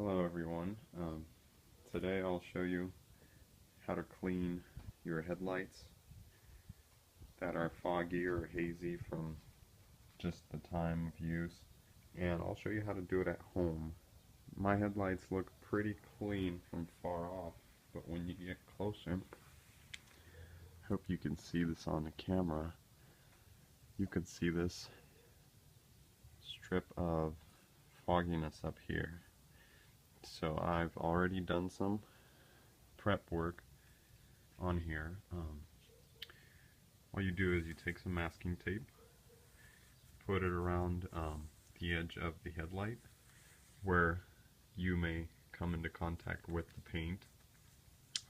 Hello everyone. Today I'll show you how to clean your headlights that are foggy or hazy from just the time of use. And I'll show you how to do it at home. My headlights look pretty clean from far off, but when you get closer, I hope you can see this on the camera. You can see this strip of fogginess up here. So I've already done some prep work on here. All you do is you take some masking tape, put it around the edge of the headlight where you may come into contact with the paint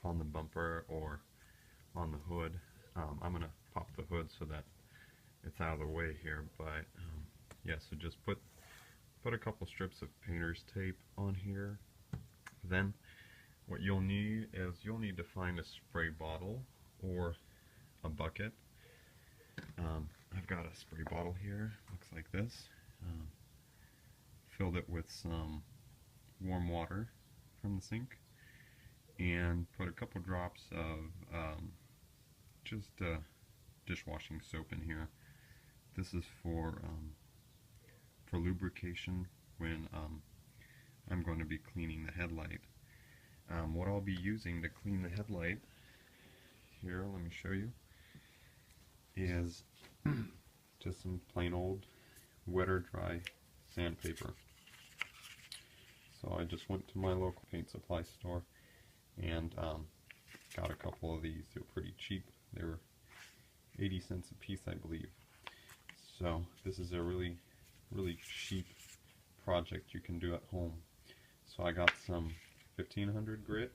on the bumper or on the hood. I'm going to pop the hood so that it's out of the way here, but yeah, so just put a couple strips of painter's tape on here. Then what you'll need is you'll need to find a spray bottle or a bucket. I've got a spray bottle here, looks like this. Filled it with some warm water from the sink and put a couple drops of just dishwashing soap in here. This is for lubrication when I'm going to be cleaning the headlight. What I'll be using to clean the headlight, here, let me show you, is just some plain old wet or dry sandpaper. So I just went to my local paint supply store and got a couple of these. They're pretty cheap. They were 80 cents a piece, I believe. So this is a really cheap project you can do at home. So I got some 1500 grit,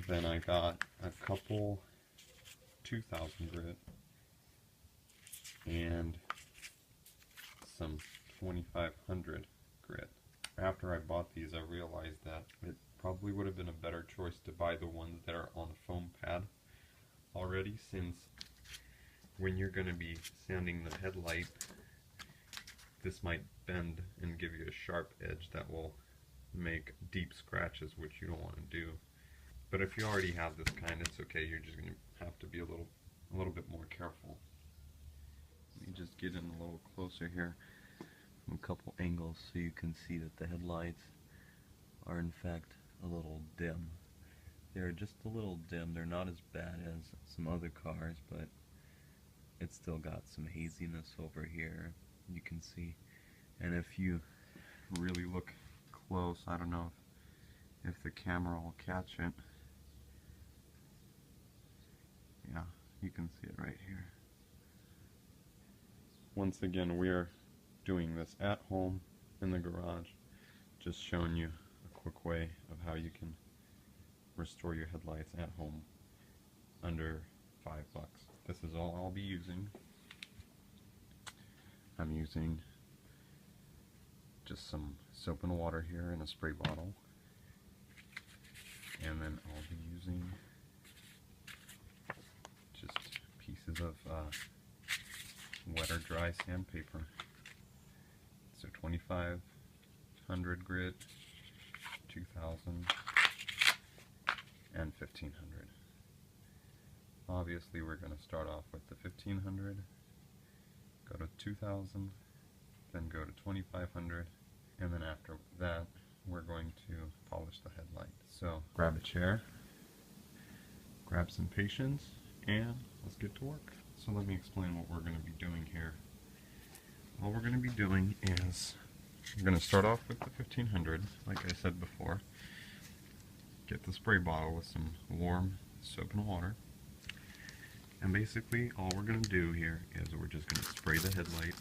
then I got a couple 2000 grit, and some 2500 grit. After I bought these, I realized that it probably would have been a better choice to buy the ones that are on a foam pad already, since when you're going to be sanding the headlight, this might bend and give you a sharp edge that will make deep scratches, which you don't want to do. But if you already have this kind, it's okay. You're just going to have to be a little bit more careful. Let me just get in a little closer here from a couple angles so you can see that the headlights are in fact a little dim. They're just a little dim. They're not as bad as some other cars, but it's still got some haziness over here, you can see. And if you really look close, I don't know if the camera will catch it. Yeah, you can see it right here. Once again, we are doing this at home in the garage, just showing you a quick way of how you can restore your headlights at home under $5. This is all I'll be using. I'm using just some soap and water here in a spray bottle, and then I'll be using just pieces of wet or dry sandpaper. So 2500 grit, 2000, and 1500. Obviously we're going to start off with the 1500, go to 2000, then go to 2500, and then after that we're going to polish the headlight. So grab a chair, grab some patience, and let's get to work. So let me explain what we're going to be doing here. All we're going to be doing is we're going to start off with the 1500, like I said before. Get the spray bottle with some warm soap and water. And basically all we're going to do here is we're just going to spray the headlight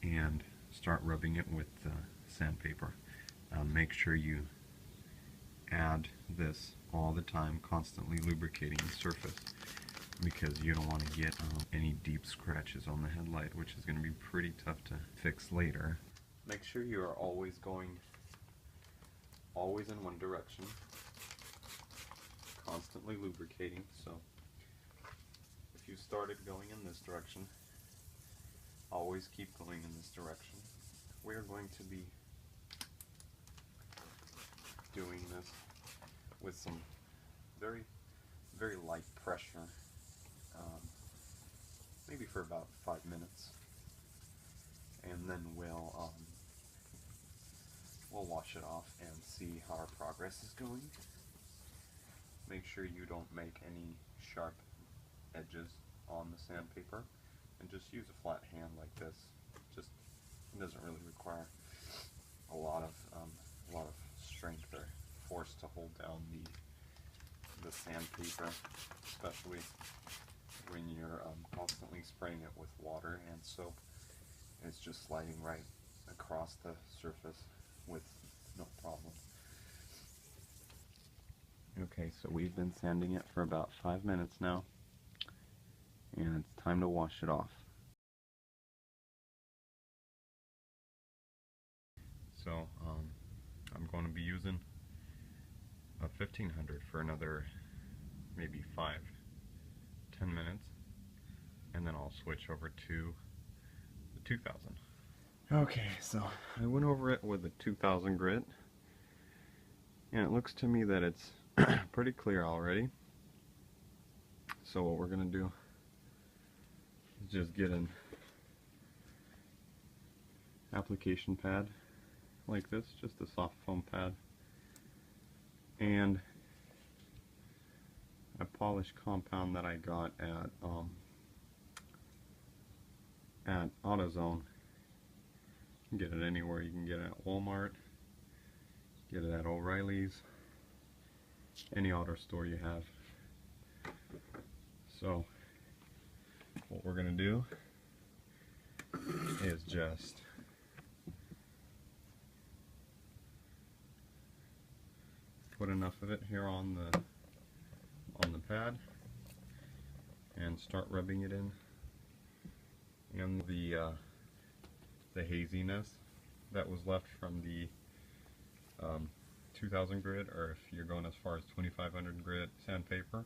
and start rubbing it with sandpaper. Make sure you add this all the time, constantly lubricating the surface, because you don't want to get any deep scratches on the headlight, which is going to be pretty tough to fix later. Make sure you are always in one direction, constantly lubricating. So if you started going in this direction, always keep going in this direction. We are going to be doing this with some very, very light pressure, maybe for about 5 minutes, and then we'll wash it off and see how our progress is going. Make sure you don't make any sharp edges on the sandpaper, and just use a flat hand like this. Just, it doesn't really require a lot of strength or force to hold down the sandpaper, especially when you're constantly spraying it with water and soap. It's just sliding right across the surface with no problem. Okay, so we've been sanding it for about 5 minutes now, and it's time to wash it off. So I'm going to be using a 1500 for another maybe 5-10 minutes, and then I'll switch over to the 2000. Okay, so I went over it with the 2000 grit, and it looks to me that it's pretty clear already. So what we're gonna do is just get an application pad like this, just a soft foam pad, and a polished compound that I got at AutoZone. You can get it anywhere. You can get it at Walmart, get it at O'Reilly's, any auto store you have. So what we're gonna do is just put enough of it here on the pad and start rubbing it in the haziness that was left from the 2000 grit, or if you're going as far as 2500 grit sandpaper,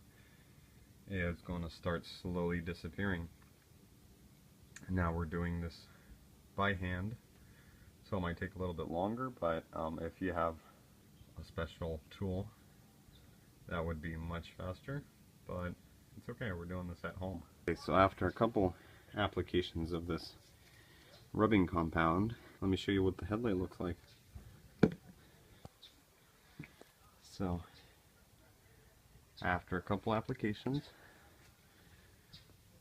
is going to start slowly disappearing. Now we're doing this by hand, so it might take a little bit longer, but if you have a special tool, that would be much faster, but it's okay, we're doing this at home. Okay, so after a couple applications of this rubbing compound, let me show you what the headlight looks like. So after a couple applications,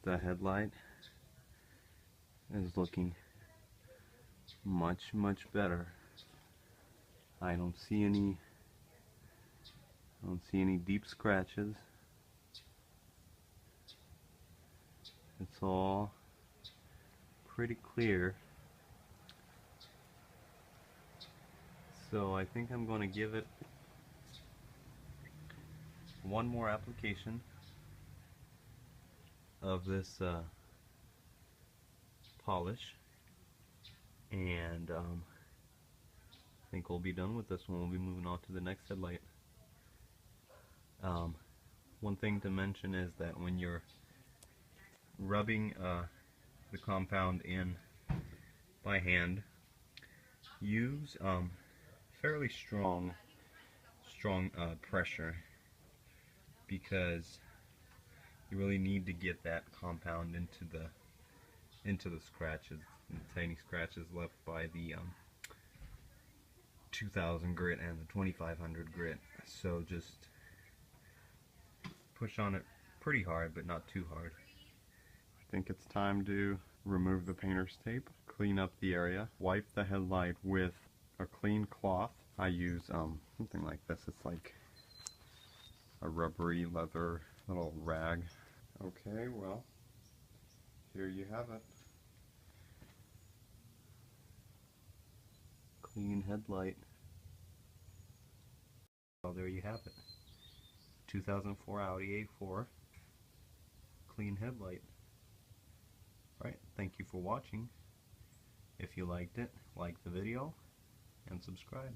the headlight is looking much better. I don't see any deep scratches. It's all pretty clear. So I think I'm going to give it one more application of this polish, and I think we'll be done with this one. We'll be moving on to the next headlight. One thing to mention is that when you're rubbing the compound in by hand, use fairly strong pressure, because you really need to get that compound into the scratches, the tiny scratches left by the 2000 grit and the 2500 grit. So just push on it pretty hard, but not too hard. I think it's time to remove the painter's tape, clean up the area, wipe the headlight with a clean cloth. I use something like this. It's like a rubbery leather little rag. Okay, well, here you have it. Clean headlight. Well, there you have it. 2004 Audi A4 clean headlight. Alright, thank you for watching. If you liked it, like the video and subscribe.